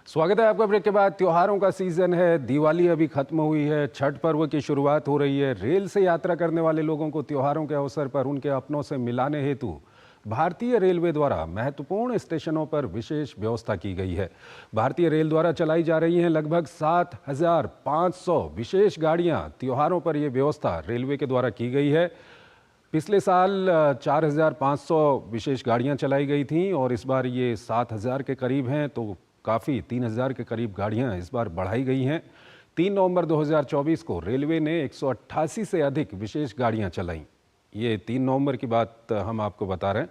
स्वागत है आपका। ब्रेक के बाद त्योहारों का सीजन है, दिवाली अभी खत्म हुई है, छठ पर्व की शुरुआत हो रही है। रेल से यात्रा करने वाले लोगों को त्योहारों के अवसर पर उनके अपनों से मिलाने हेतु भारतीय रेलवे द्वारा महत्वपूर्ण स्टेशनों पर विशेष व्यवस्था की गई है। भारतीय रेल द्वारा चलाई जा रही हैं लगभग 7,500 विशेष गाड़ियां। त्योहारों पर यह व्यवस्था रेलवे के द्वारा की गई है। पिछले साल 4,500 विशेष गाड़ियां चलाई गई थीं और इस बार ये 7,000 के करीब हैं, तो काफ़ी 3,000 के करीब गाड़ियां इस बार बढ़ाई गई हैं। 3 नवंबर 2024 को रेलवे ने 188 से अधिक विशेष गाड़ियां चलाईं। ये 3 नवंबर की बात हम आपको बता रहे हैं।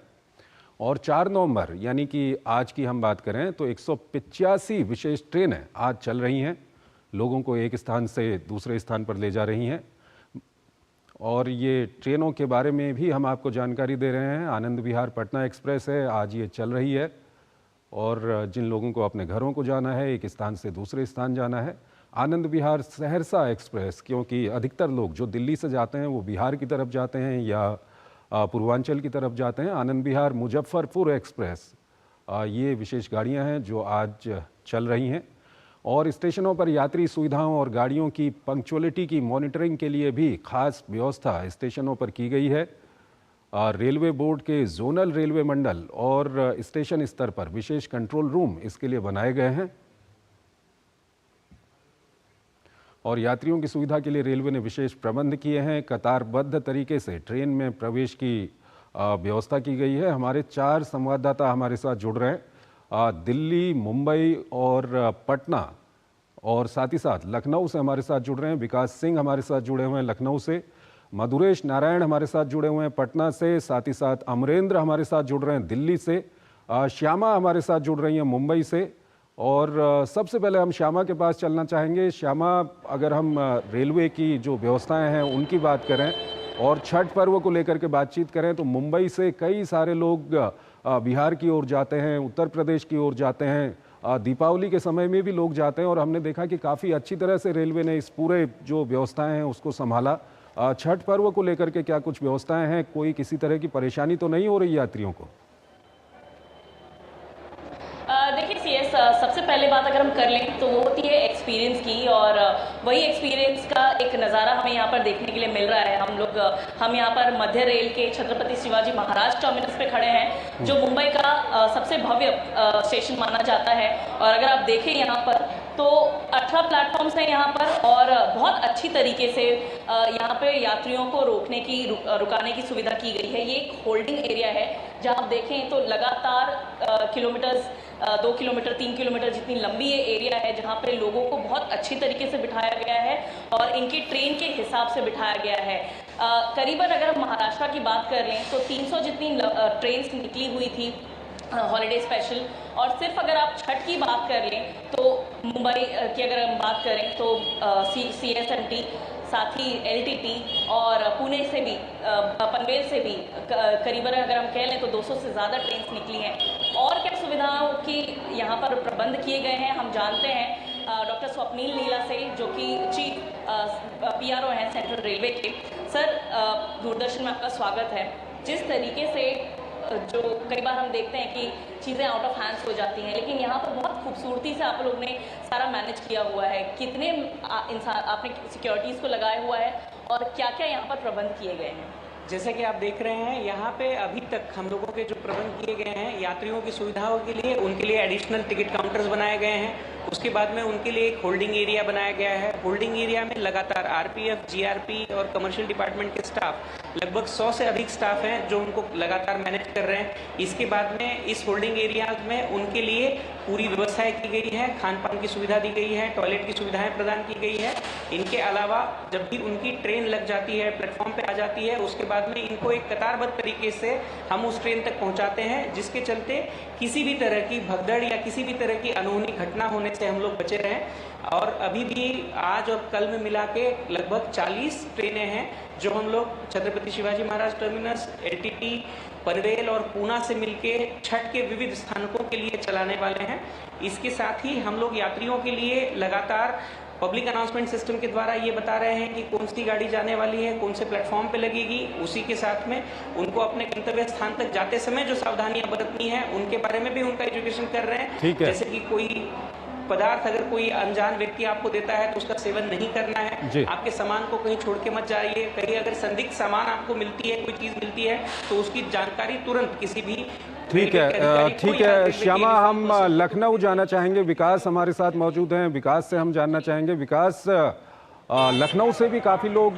और 4 नवंबर यानी कि आज की हम बात करें तो 185 विशेष ट्रेनें आज चल रही हैं, लोगों को एक स्थान से दूसरे स्थान पर ले जा रही हैं। और ये ट्रेनों के बारे में भी हम आपको जानकारी दे रहे हैं। आनंद विहार पटना एक्सप्रेस है, आज ये चल रही है। और जिन लोगों को अपने घरों को जाना है, एक स्थान से दूसरे स्थान जाना है, आनंद विहार सहरसा एक्सप्रेस, क्योंकि अधिकतर लोग जो दिल्ली से जाते हैं वो बिहार की तरफ जाते हैं या पूर्वांचल की तरफ जाते हैं। आनंद विहार मुजफ्फरपुर एक्सप्रेस, ये विशेष गाड़ियां हैं जो आज चल रही हैं। और स्टेशनों पर यात्री सुविधाओं और गाड़ियों की पंक्चुअलिटी की मॉनिटरिंग के लिए भी खास व्यवस्था स्टेशनों पर की गई है। रेलवे बोर्ड के जोनल रेलवे मंडल और स्टेशन स्तर पर विशेष कंट्रोल रूम इसके लिए बनाए गए हैं। और यात्रियों की सुविधा के लिए रेलवे ने विशेष प्रबंध किए हैं। कतारबद्ध तरीके से ट्रेन में प्रवेश की व्यवस्था की गई है। हमारे 4 संवाददाता हमारे साथ जुड़ रहे हैं, दिल्ली, मुंबई और पटना, और साथ ही साथ लखनऊ से हमारे साथ जुड़ रहे हैं। विकास सिंह हमारे साथ जुड़े हुए हैं लखनऊ से, मधुरेश नारायण हमारे साथ जुड़े हुए हैं पटना से, साथ ही साथ अमरेंद्र हमारे साथ जुड़ रहे हैं दिल्ली से, श्यामा हमारे साथ जुड़ रही हैं मुंबई से। और सबसे पहले हम श्यामा के पास चलना चाहेंगे। श्यामा, अगर हम रेलवे की जो व्यवस्थाएं हैं उनकी बात करें और छठ पर्व को लेकर के बातचीत करें तो मुंबई से कई सारे लोग बिहार की ओर जाते हैं, उत्तर प्रदेश की ओर जाते हैं, दीपावली के समय में भी लोग जाते हैं। और हमने देखा कि काफ़ी अच्छी तरह से रेलवे ने इस पूरे जो व्यवस्थाएं हैं उसको संभाला। छठ पर्व को लेकर के क्या कुछ व्यवस्थाएं हैं? कोई किसी तरह की परेशानी तो नहीं हो रही यात्रियों को? देखिए सीएस, सबसे पहले बात अगर हम कर लें तो वो होती है एक्सपीरियंस की, और वही एक्सपीरियंस का एक नज़ारा हमें यहाँ पर देखने के लिए मिल रहा है। हम यहाँ पर मध्य रेल के छत्रपति शिवाजी महाराज टर्मिनस पे खड़े हैं, जो मुंबई का सबसे भव्य स्टेशन माना जाता है। और अगर आप देखें यहाँ पर तो 18 प्लेटफॉर्म्स हैं यहाँ पर, और बहुत अच्छी तरीके से यहाँ पे यात्रियों को रुकाने की सुविधा की गई है। ये एक होल्डिंग एरिया है जहाँ आप देखें तो लगातार किलोमीटर्स, 2 किलोमीटर 3 किलोमीटर जितनी लंबी ये एरिया है, जहाँ पे लोगों को बहुत अच्छी तरीके से बिठाया गया है और इनकी ट्रेन के हिसाब से बिठाया गया है। करीबन अगर हम महाराष्ट्र की बात कर लें तो 300 जितनी ट्रेन निकली हुई थी हॉलीडे स्पेशल। और सिर्फ अगर आप छठ की बात कर लें तो मुंबई की अगर हम बात करें तो CSMT, साथ ही LTT और पुणे से भी, पनवेल से भी करीबन अगर हम कह लें तो 200 से ज़्यादा ट्रेन निकली हैं। और क्या सुविधाओं की यहाँ पर प्रबंध किए गए हैं हम जानते हैं डॉक्टर स्वप्नील नीला से, जो कि चीफ PRO हैं सेंट्रल रेलवे के। सर, दूरदर्शन में आपका स्वागत है। जिस तरीके से जो कई बार हम देखते हैं कि चीज़ें आउट ऑफ हैंड्स हो जाती हैं, लेकिन यहाँ पर बहुत खूबसूरती से आप लोग ने सारा मैनेज किया हुआ है। कितने इंसान आपने सिक्योरिटीज़ को लगाया हुआ है और क्या क्या यहाँ पर प्रबंध किए गए हैं? जैसे कि आप देख रहे हैं यहाँ पे अभी तक हम लोगों के जो प्रबंध किए गए हैं यात्रियों की सुविधाओं के लिए, उनके लिए एडिशनल टिकट काउंटर्स बनाए गए हैं। उसके बाद में उनके लिए एक होल्डिंग एरिया बनाया गया है। होल्डिंग एरिया में लगातार RPF, GRP और कमर्शियल डिपार्टमेंट के स्टाफ, लगभग 100 से अधिक स्टाफ हैं जो उनको लगातार मैनेज कर रहे हैं। इसके बाद में इस होल्डिंग एरिया में उनके लिए पूरी व्यवस्थाएं की गई है, खान पान की सुविधा दी गई है, टॉयलेट की सुविधाएं प्रदान की गई है। इनके अलावा जब भी उनकी ट्रेन लग जाती है, प्लेटफॉर्म पे आ जाती है, उसके बाद में इनको एक कतारबद्ध तरीके से हम उस ट्रेन तक पहुंचाते हैं, जिसके चलते किसी भी तरह की भगदड़ या किसी भी तरह की अनहोनी घटना होने से हम लोग बचे रहें। और अभी भी आज और कल में मिला के लगभग 40 ट्रेनें हैं जो हम लोग छत्रपति शिवाजी महाराज टर्मिनस, LTT, पनवेल और पूना से मिलके छठ के विविध स्थानकों के लिए चलाने वाले हैं। इसके साथ ही हम लोग यात्रियों के लिए लगातार पब्लिक अनाउंसमेंट सिस्टम के द्वारा ये बता रहे हैं कि कौन सी गाड़ी जाने वाली है, कौन से प्लेटफॉर्म पे लगेगी। उसी के साथ में उनको अपने गंतव्य स्थान तक जाते समय जो सावधानियां बरतनी है उनके बारे में भी उनका एजुकेशन कर रहे हैं। ठीक है। जैसे कि कोई पदार्थ अगर कोई अनजान व्यक्ति आपको देता है तो उसका सेवन नहीं करना जी। है। आपके सामान को कहीं छोड़ के मत जाइए। कहीं अगर संदिग्ध सामान आपको मिलती है, कोई चीज मिलती है, तो उसकी जानकारी तुरंत किसी भी ठीक है श्यामा, हम लखनऊ जाना चाहेंगे। विकास हमारे साथ मौजूद हैं, विकास से हम जानना चाहेंगे। विकास, लखनऊ से भी काफ़ी लोग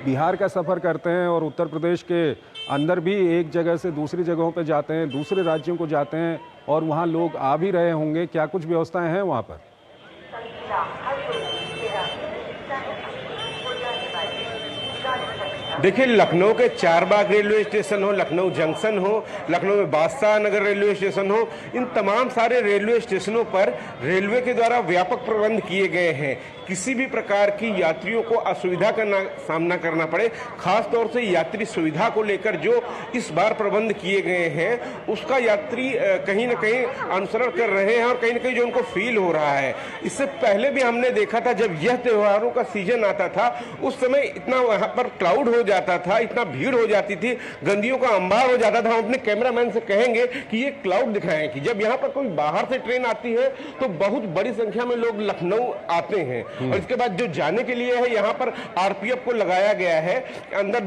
बिहार का सफ़र करते हैं और उत्तर प्रदेश के अंदर भी एक जगह से दूसरी जगहों पे जाते हैं, दूसरे राज्यों को जाते हैं और वहाँ लोग आ भी रहे होंगे। क्या कुछ व्यवस्थाएं हैं वहाँ पर? देखिए, लखनऊ के चारबाग रेलवे स्टेशन हो, लखनऊ जंक्शन हो, लखनऊ में बादशाह नगर रेलवे स्टेशन हो, इन तमाम सारे रेलवे स्टेशनों पर रेलवे के द्वारा व्यापक प्रबंध किए गए हैं। किसी भी प्रकार की यात्रियों को असुविधा का सामना करना पड़े, खास तौर से यात्री सुविधा को लेकर जो इस बार प्रबंध किए गए हैं उसका यात्री कहीं ना कहीं अनुसरण कर रहे हैं और कहीं ना कहीं जो उनको फील हो रहा है। इससे पहले भी हमने देखा था, जब यह त्योहारों का सीजन आता था उस समय इतना वहां पर क्राउड हो जाता था, इतना भीड़ हो जाती थी, गंदियों का अंबार हो जाता था। हम अपने कैमरामैन से कहेंगे कि ये क्राउड दिखाएं कि जब यहाँ पर कोई बाहर से ट्रेन आती है तो बहुत बड़ी संख्या में लोग लखनऊ आते हैं और इसके बाद जो जाने के लिए है यहाँ पर आरपीएफ को लगाया गया है अंदर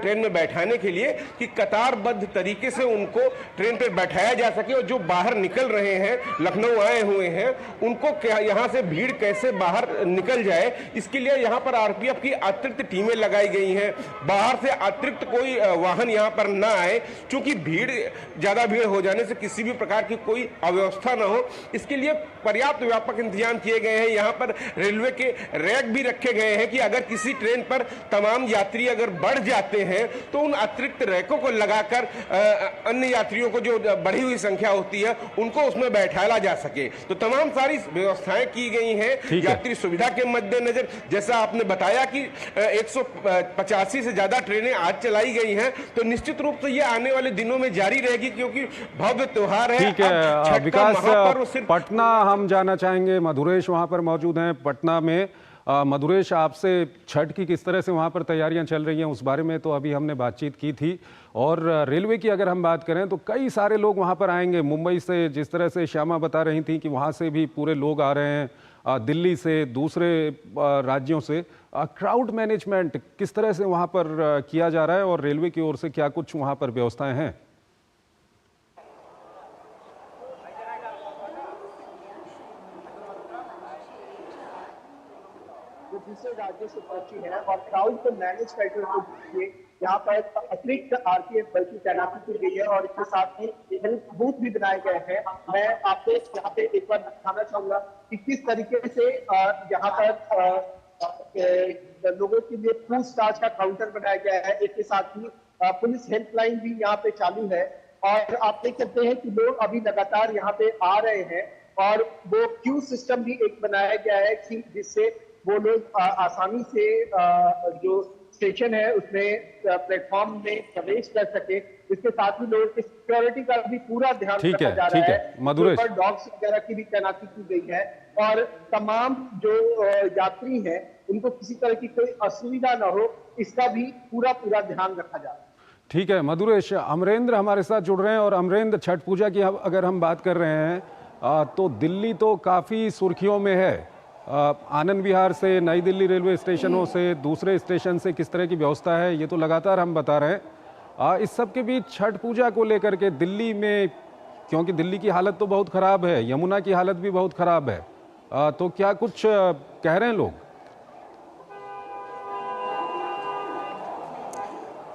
ट्रेन में बैठाने के लिए कि कतारबद्ध तरीके से उनको ट्रेन पर बैठाया जा सके और जो बाहर निकल रहे हैं, लखनऊ आए हुए हैं, उनको यहाँ से भीड़ कैसे बाहर निकल जाए, इसके लिए यहाँ पर आरपीएफ की अतिरिक्त टीमें लगाई गई हैं। बाहर से अतिरिक्त कोई वाहन यहाँ पर ना आए, क्योंकि ज्यादा भीड़ हो जाने से किसी भी प्रकार की कोई अव्यवस्था ना हो, इसके लिए पर्याप्त व्यापक इंतजाम किए गए हैं। यहाँ पर रेलवे के रैक भी रखे गए हैं कि अगर किसी ट्रेन पर तमाम यात्री अगर बढ़ जाते हैं तो उन अतिरिक्त रैकों को लगाकर अन्य यात्रियों को जो बढ़ी हुई संख्या होती है उनको उसमें बैठाया जा सके। तो तमाम सारी व्यवस्थाएं की गई हैं यात्री सुविधा के मद्देनजर। जैसा आपने बताया कि 185 से ज्यादा ट्रेनें आज चलाई गई हैं, तो निश्चित रूप से ये आने वाले दिनों में जारी रहेगी, क्योंकि भव्य त्योहार है। ठीक है विकास, पटना हम जाना चाहेंगे। मधुरेश वहां पर मौजूद हैं पटना में। मधुरेश, आपसे छठ की किस तरह से वहां पर तैयारियां चल रही हैं उस बारे में तो अभी हमने बातचीत की थी। और रेलवे की अगर हम बात करें तो कई सारे लोग वहां पर आएंगे। मुंबई से जिस तरह से श्यामा बता रही थी कि वहां से भी पूरे लोग आ रहे हैं, दिल्ली से, दूसरे राज्यों से। क्राउड मैनेजमेंट किस तरह से वहां पर किया जा रहा है और रेलवे की ओर से क्या कुछ वहां पर व्यवस्थाएं हैं? जो दूसरे राज्यों से पहुंची है और क्राउड को मैनेज करते हुए यहाँ पर अतिरिक्त आरपीएफ बल की तैनाती की गई है और इसके साथ ही हेल्थ बूथ भी बनाए गए हैं। मैं आपको यहाँ पे एक बार दिखाना चाहूंगा कि किस तरीके से यहाँ पर लोगों के लिए पूछताछ का काउंटर बनाया गया है। इसके साथ ही पुलिस हेल्पलाइन भी यहाँ पे चालू है और आप देख सकते हैं कि लोग अभी लगातार यहाँ पे आ रहे हैं और वो क्यू सिस्टम भी एक बनाया गया है कि जिससे वो लोग आसानी से जो स्टेशन है उसमें प्लेटफॉर्म में प्रवेश कर सके। इसके साथ ही लोगों की सिक्योरिटी का भी पूरा ध्यान रखा जा रहा है। मधुरेश, डॉग्स वगैरह की भी तैनाती की गई है और तमाम जो यात्री हैं उनको किसी तरह की कोई असुविधा न हो, इसका भी पूरा ध्यान रखा जा रहा है। ठीक है मधुरेश। अमरेंद्र हमारे साथ जुड़ रहे हैं और अमरेंद्र, छठ पूजा की अगर हम बात कर रहे हैं तो दिल्ली तो काफ़ी सुर्खियों में है। आनंद विहार से, नई दिल्ली रेलवे स्टेशनों से, दूसरे स्टेशन से किस तरह की व्यवस्था है ये तो लगातार हम बता रहे हैं। इस सब के बीच छठ पूजा को लेकर के दिल्ली में, क्योंकि दिल्ली की हालत तो बहुत ख़राब है, यमुना की हालत भी बहुत ख़राब है, तो क्या कुछ कह रहे हैं लोग?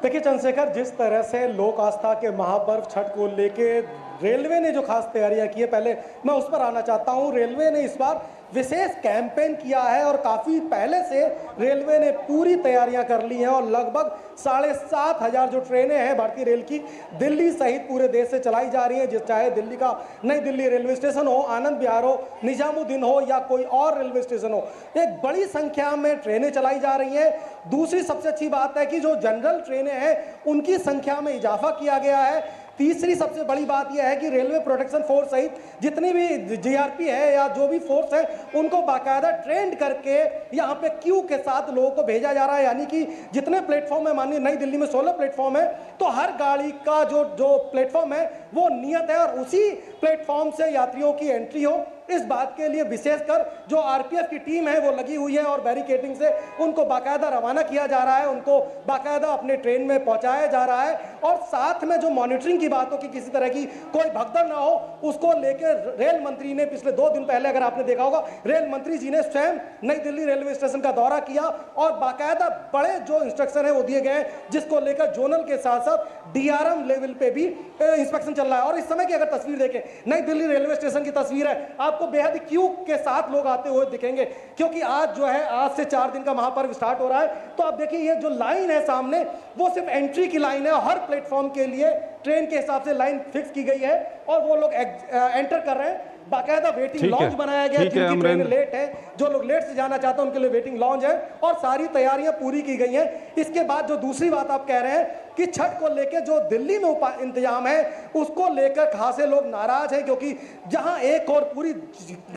देखिए चंद्रशेखर, जिस तरह से लोक आस्था के महापर्व छठ को लेके रेलवे ने जो खास तैयारियां की है, पहले मैं उस पर आना चाहता हूं। रेलवे ने इस बार विशेष कैंपेन किया है और काफ़ी पहले से रेलवे ने पूरी तैयारियां कर ली हैं और लगभग 7,500 जो ट्रेनें हैं भारतीय रेल की दिल्ली सहित पूरे देश से चलाई जा रही हैं। चाहे दिल्ली का नई दिल्ली रेलवे स्टेशन हो, आनंद विहार हो, निजामुद्दीन हो या कोई और रेलवे स्टेशन हो, एक बड़ी संख्या में ट्रेनें चलाई जा रही हैं। दूसरी सबसे अच्छी बात है कि जो जनरल ट्रेनें हैं उनकी संख्या में इजाफा किया गया है। तीसरी सबसे बड़ी बात यह है कि रेलवे प्रोटेक्शन फोर्स सहित जितनी भी जीआरपी है या जो भी फोर्स है उनको बाकायदा ट्रेंड करके यहाँ पे क्यू के साथ लोगों को भेजा जा रहा है। यानी कि जितने प्लेटफॉर्म है, मानिए नई दिल्ली में 16 प्लेटफॉर्म है, तो हर गाड़ी का जो प्लेटफॉर्म है वो नियत है और उसी प्लेटफॉर्म से यात्रियों की एंट्री हो इस बात के लिए विशेषकर जो आरपीएफ की टीम है वो लगी हुई है और बैरिकेडिंग से उनको बाकायदा रवाना किया जा रहा है, उनको बाकायदा अपने ट्रेन में पहुंचाया जा रहा है। और साथ में जो मॉनिटरिंग की बात हो कि किसी तरह की कोई भगदड़ ना हो, उसको लेकर रेल मंत्री ने पिछले 2 दिन पहले, अगर आपने देखा होगा, रेल मंत्री जी ने स्वयं नई दिल्ली रेलवे स्टेशन का दौरा किया और बाकायदा बड़े जो इंस्ट्रक्शन है वो दिए गए हैं, जिसको लेकर जोनल के साथ साथ डीआरएम लेवल पे भी इंस्पेक्शन चल रहा है। और इस समय की अगर तस्वीर देखें, नई दिल्ली रेलवे स्टेशन की तस्वीर है, आपको बेहद ही क्यू के साथ लोग आते हुए दिखेंगे, क्योंकि आज जो है, आज से 4 दिन का महापर्व स्टार्ट हो रहा है। तो आप देखिए ये जो लाइन है सामने, वो सिर्फ एंट्री की लाइन है। हर प्लेटफॉर्म के लिए ट्रेन के हिसाब से लाइन फिक्स की गई है और वो लोग एंटर कर रहे हैं। बाकायदा वेटिंग लॉन्ज बनाया गया है, जिनकी ट्रेन लेट है, जो लोग लेट से जाना चाहते हैं उनके लिए वेटिंग लॉन्ज है और सारी तैयारियां पूरी की गई हैं। इसके बाद जो दूसरी बात आप कह रहे हैं कि छठ को लेकर जो दिल्ली में इंतजाम है, उसको लेकर खासे लोग नाराज हैं, क्योंकि जहां एक और पूरी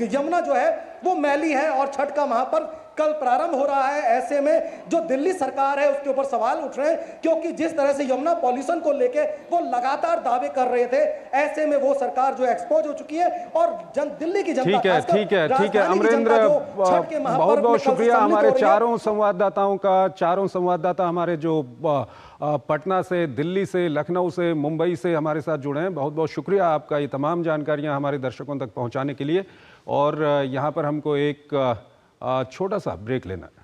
यमुना जो है वो मैली है और छठ का महापर्व कल प्रारंभ हो रहा है। ऐसे में जो दिल्ली सरकार है उसके ऊपर सवाल उठ रहे हैं, क्योंकि जिस तरह से यमुना पॉल्यूशन को लेके वो लगातार दावे कर रहे थे, ऐसे में वो सरकार जो एक्सपोज हो चुकी है और दिल्ली की जनता, ठीक है अमरेंद्र, बहुत बहुत शुक्रिया हमारे चारों संवाददाता हमारे जो पटना से, दिल्ली से, लखनऊ से, मुंबई से हमारे साथ जुड़े हैं। बहुत बहुत शुक्रिया आपका ये तमाम जानकारियां हमारे दर्शकों तक पहुंचाने के लिए। और यहाँ पर हमको एक छोटा सा ब्रेक लेना है।